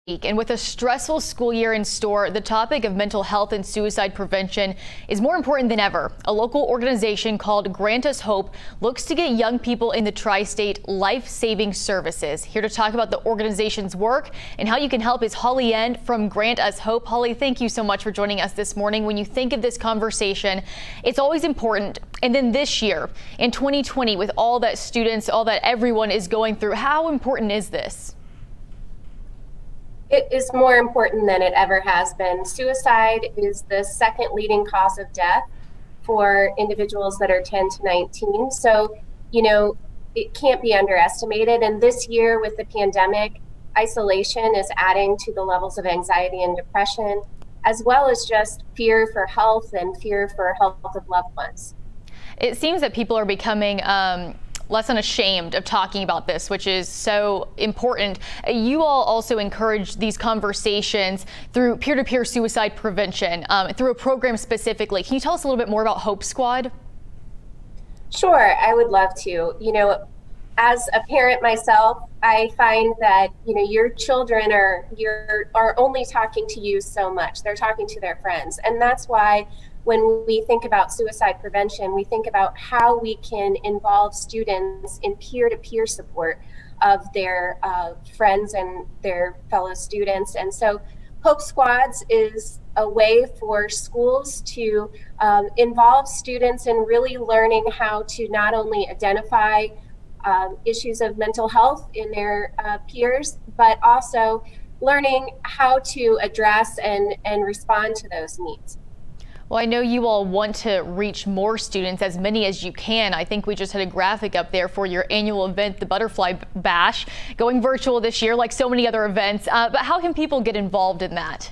And with a stressful school year in store, the topic of mental health and suicide prevention is more important than ever. A local organization called Grant Us Hope looks to get young people in the tri-state life-saving services. Here to talk about the organization's work and how you can help is Holly End from Grant Us Hope. Holly, thank you so much for joining us this morning. When you think of this conversation, it's always important. And then this year, in 2020, with all that students, all that everyone is going through, how important is this? It is more important than it ever has been. Suicide is the second leading cause of death for individuals that are 10 to 19. So, it can't be underestimated. And this year with the pandemic, isolation is adding to the levels of anxiety and depression, as well as just fear for health and fear for health of loved ones. It seems that people are becoming less than ashamed of talking about this, which is so important. You all also encourage these conversations through peer-to-peer suicide prevention, through a program specifically. Can you tell us a little bit more about Hope Squad? Sure, I would love to. As a parent myself, I find that, your children are only talking to you so much. They're talking to their friends. And that's why when we think about suicide prevention, we think about how we can involve students in peer-to-peer support of their friends and their fellow students. And so Hope Squads is a way for schools to involve students in really learning how to not only identify issues of mental health in their peers, but also learning how to address and respond to those needs. Well, I know you all want to reach more students, as many as you can. I think we just had a graphic up there for your annual event, the Butterfly Bash, going virtual this year like so many other events. But how can people get involved in that?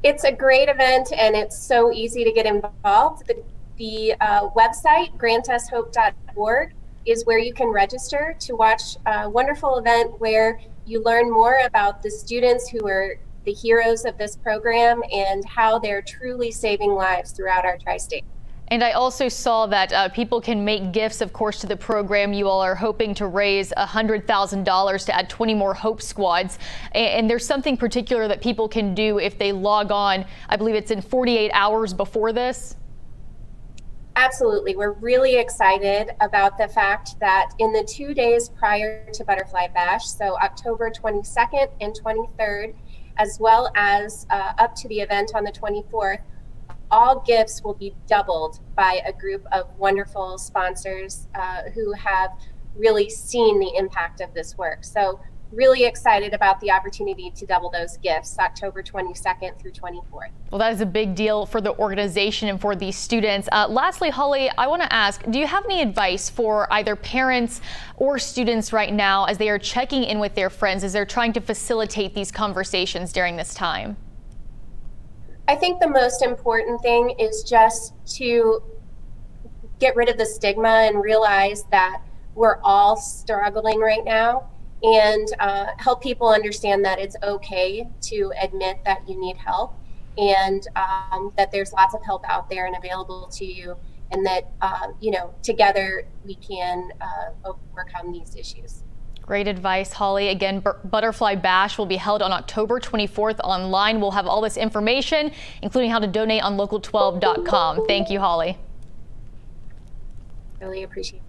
It's a great event and it's so easy to get involved. The website, grantushope.org, is where you can register to watch a wonderful event where you learn more about the students who are the heroes of this program and how they're truly saving lives throughout our tri-state. And I also saw that people can make gifts, of course, to the program. You all are hoping to raise $100,000 to add 20 more Hope Squads. And there's something particular that people can do if they log on. I believe it's in 48 hours before this. Absolutely. We're really excited about the fact that in the 2 days prior to Butterfly Bash, so October 22nd and 23rd, as well as up to the event on the 24th, all gifts will be doubled by a group of wonderful sponsors who have really seen the impact of this work. So really excited about the opportunity to double those gifts October 22nd through 24th. Well, that is a big deal for the organization and for these students. Lastly, Holly, I want to ask, do you have any advice for either parents or students right now as they are checking in with their friends, as they're trying to facilitate these conversations during this time? I think the most important thing is just to get rid of the stigma and realize that we're all struggling right now, and help people understand that it's okay to admit that you need help, and that there's lots of help out there and available to you, and that together we can overcome these issues. Great advice, Holly. Again, Butterfly Bash will be held on October 24th online. We'll have all this information, including how to donate on local12.com. Thank you, Holly. Really appreciate it.